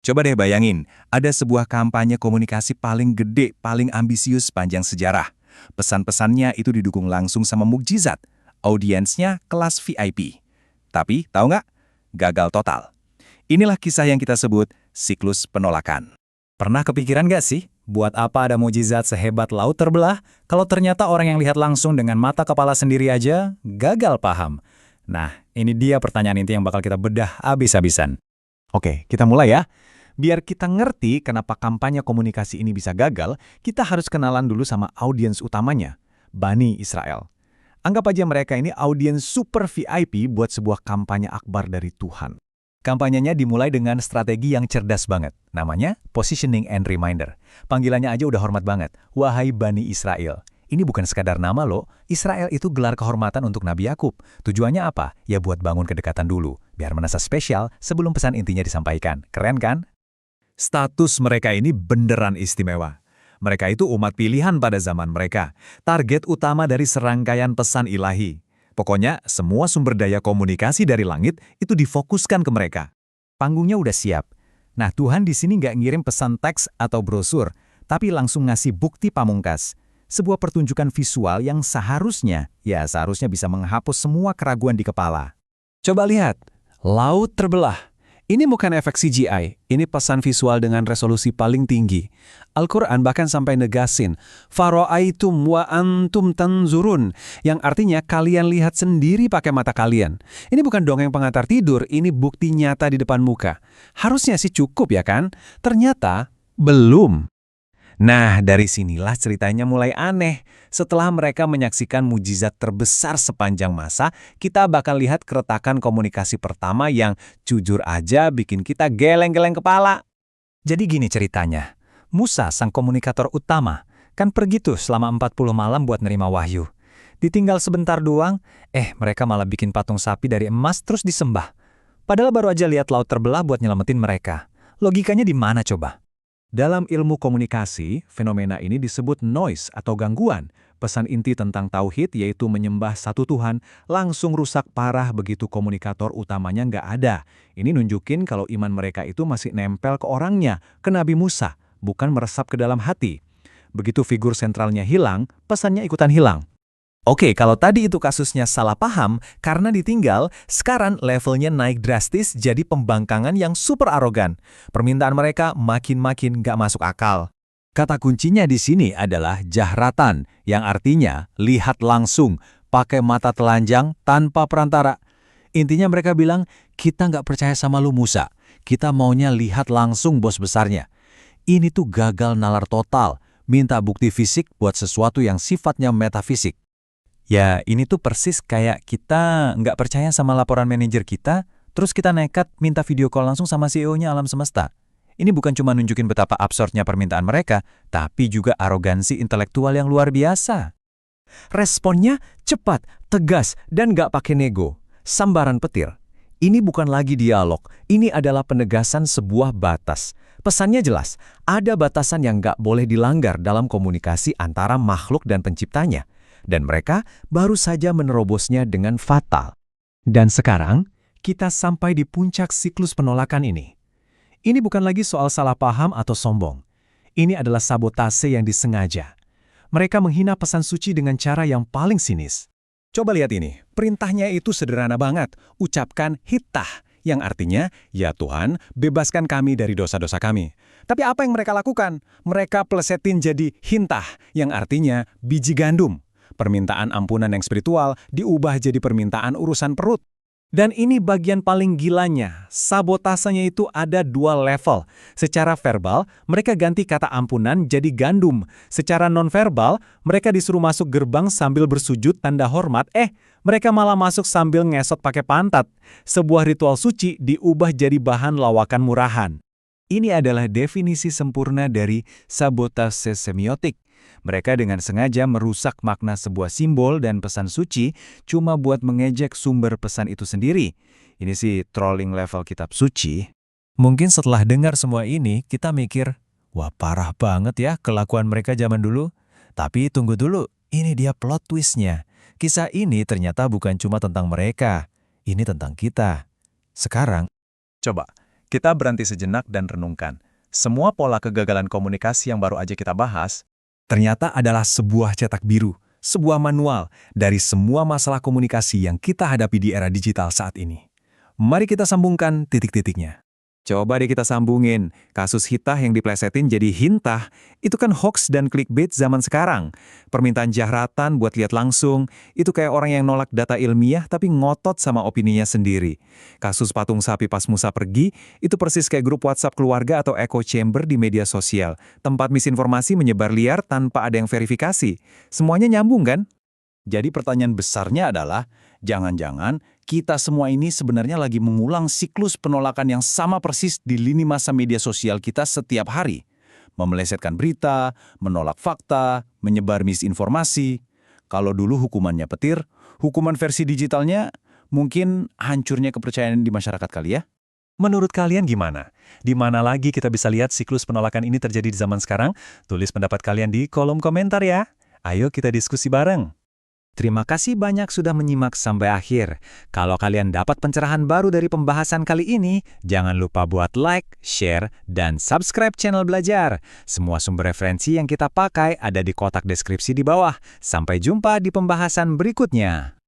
Coba deh bayangin, ada sebuah kampanye komunikasi paling gede, paling ambisius sepanjang sejarah. Pesan-pesannya itu didukung langsung sama mukjizat. Audiensnya kelas VIP. Tapi, tahu nggak? Gagal total. Inilah kisah yang kita sebut siklus penolakan. Pernah kepikiran gak sih, buat apa ada mujizat sehebat laut terbelah, kalau ternyata orang yang lihat langsung dengan mata kepala sendiri aja gagal paham? Nah, ini dia pertanyaan inti yang bakal kita bedah habis-habisan. Oke, kita mulai ya. Biar kita ngerti kenapa kampanye komunikasi ini bisa gagal, kita harus kenalan dulu sama audiens utamanya, Bani Israel. Anggap aja mereka ini audiens super VIP buat sebuah kampanye akbar dari Tuhan. Kampanyenya dimulai dengan strategi yang cerdas banget. Namanya Positioning and Reminder. Panggilannya aja udah hormat banget. Wahai Bani Israel. Ini bukan sekadar nama loh. Israel itu gelar kehormatan untuk Nabi Yakub. Tujuannya apa? Ya buat bangun kedekatan dulu. Biar merasa spesial sebelum pesan intinya disampaikan. Keren kan? Status mereka ini beneran istimewa. Mereka itu umat pilihan pada zaman mereka. Target utama dari serangkaian pesan ilahi. Pokoknya, semua sumber daya komunikasi dari langit itu difokuskan ke mereka. Panggungnya udah siap. Nah, Tuhan di sini nggak ngirim pesan teks atau brosur, tapi langsung ngasih bukti pamungkas. Sebuah pertunjukan visual yang seharusnya bisa menghapus semua keraguan di kepala. Coba lihat, laut terbelah. Ini bukan efek CGI, ini pesan visual dengan resolusi paling tinggi. Al-Quran bahkan sampai negasin, Faro'aitum wa antum tanzurun, yang artinya kalian lihat sendiri pakai mata kalian. Ini bukan dongeng pengantar tidur, ini bukti nyata di depan muka. Harusnya sih cukup ya kan? Ternyata belum. Nah, dari sinilah ceritanya mulai aneh. Setelah mereka menyaksikan mujizat terbesar sepanjang masa, kita bakal lihat keretakan komunikasi pertama yang jujur aja bikin kita geleng-geleng kepala. Jadi gini ceritanya. Musa, sang komunikator utama, kan pergi tuh selama 40 malam buat nerima wahyu. Ditinggal sebentar doang, mereka malah bikin patung sapi dari emas terus disembah. Padahal baru aja lihat laut terbelah buat nyelamatin mereka. Logikanya di mana coba? Dalam ilmu komunikasi, fenomena ini disebut noise atau gangguan. Pesan inti tentang tauhid yaitu menyembah satu Tuhan langsung rusak parah begitu komunikator utamanya nggak ada. Ini nunjukin kalau iman mereka itu masih nempel ke orangnya, ke Nabi Musa, bukan meresap ke dalam hati. Begitu figur sentralnya hilang, pesannya ikutan hilang. Oke, kalau tadi itu kasusnya salah paham, karena ditinggal, sekarang levelnya naik drastis jadi pembangkangan yang super arogan. Permintaan mereka makin-makin gak masuk akal. Kata kuncinya di sini adalah jahratan, yang artinya lihat langsung, pakai mata telanjang tanpa perantara. Intinya mereka bilang, kita gak percaya sama lu Musa, kita maunya lihat langsung bos besarnya. Ini tuh gagal nalar total, minta bukti fisik buat sesuatu yang sifatnya metafisik. Ya, ini tuh persis kayak kita nggak percaya sama laporan manajer kita, terus kita nekat minta video call langsung sama CEO-nya alam semesta. Ini bukan cuma nunjukin betapa absurdnya permintaan mereka, tapi juga arogansi intelektual yang luar biasa. Responnya cepat, tegas, dan nggak pakai nego. Sambaran petir. Ini bukan lagi dialog, ini adalah penegasan sebuah batas. Pesannya jelas, ada batasan yang nggak boleh dilanggar dalam komunikasi antara makhluk dan penciptanya. Dan mereka baru saja menerobosnya dengan fatal. Dan sekarang, kita sampai di puncak siklus penolakan ini. Ini bukan lagi soal salah paham atau sombong. Ini adalah sabotase yang disengaja. Mereka menghina pesan suci dengan cara yang paling sinis. Coba lihat ini, perintahnya itu sederhana banget. Ucapkan hittah, yang artinya, ya Tuhan, bebaskan kami dari dosa-dosa kami. Tapi apa yang mereka lakukan? Mereka plesetin jadi hintah, yang artinya biji gandum. Permintaan ampunan yang spiritual diubah jadi permintaan urusan perut. Dan ini bagian paling gilanya, sabotasenya itu ada dua level. Secara verbal, mereka ganti kata ampunan jadi gandum. Secara nonverbal, mereka disuruh masuk gerbang sambil bersujud tanda hormat, mereka malah masuk sambil ngesot pakai pantat. Sebuah ritual suci diubah jadi bahan lawakan murahan. Ini adalah definisi sempurna dari sabotase semiotik. Mereka dengan sengaja merusak makna sebuah simbol dan pesan suci cuma buat mengejek sumber pesan itu sendiri. Ini sih trolling level kitab suci. Mungkin setelah dengar semua ini, kita mikir, wah parah banget ya kelakuan mereka zaman dulu. Tapi tunggu dulu, ini dia plot twistnya. Kisah ini ternyata bukan cuma tentang mereka, ini tentang kita. Sekarang, coba Kita berhenti sejenak dan renungkan. Semua pola kegagalan komunikasi yang baru aja kita bahas, Ternyata adalah sebuah cetak biru, sebuah manual dari semua masalah komunikasi yang kita hadapi di era digital saat ini. Mari kita sambungkan titik-titiknya. Coba deh kita sambungin, kasus hitah yang diplesetin jadi hintah, itu kan hoax dan clickbait zaman sekarang. Permintaan jahratan buat lihat langsung, itu kayak orang yang nolak data ilmiah tapi ngotot sama opininya sendiri. Kasus patung sapi pas Musa pergi, itu persis kayak grup WhatsApp keluarga atau echo chamber di media sosial. Tempat misinformasi menyebar liar tanpa ada yang verifikasi. Semuanya nyambung kan? Jadi pertanyaan besarnya adalah, jangan-jangan kita semua ini sebenarnya lagi mengulang siklus penolakan yang sama persis di lini masa media sosial kita setiap hari. Memelesetkan berita, menolak fakta, menyebar misinformasi. Kalau dulu hukumannya petir, hukuman versi digitalnya mungkin hancurnya kepercayaan di masyarakat kali ya? menurut kalian gimana? Di mana lagi kita bisa lihat siklus penolakan ini terjadi di zaman sekarang? Tulis pendapat kalian di kolom komentar ya. Ayo kita diskusi bareng. Terima kasih banyak sudah menyimak sampai akhir. Kalau kalian dapat pencerahan baru dari pembahasan kali ini, jangan lupa buat like, share, dan subscribe channel Belajar. Semua sumber referensi yang kita pakai ada di kotak deskripsi di bawah. Sampai jumpa di pembahasan berikutnya.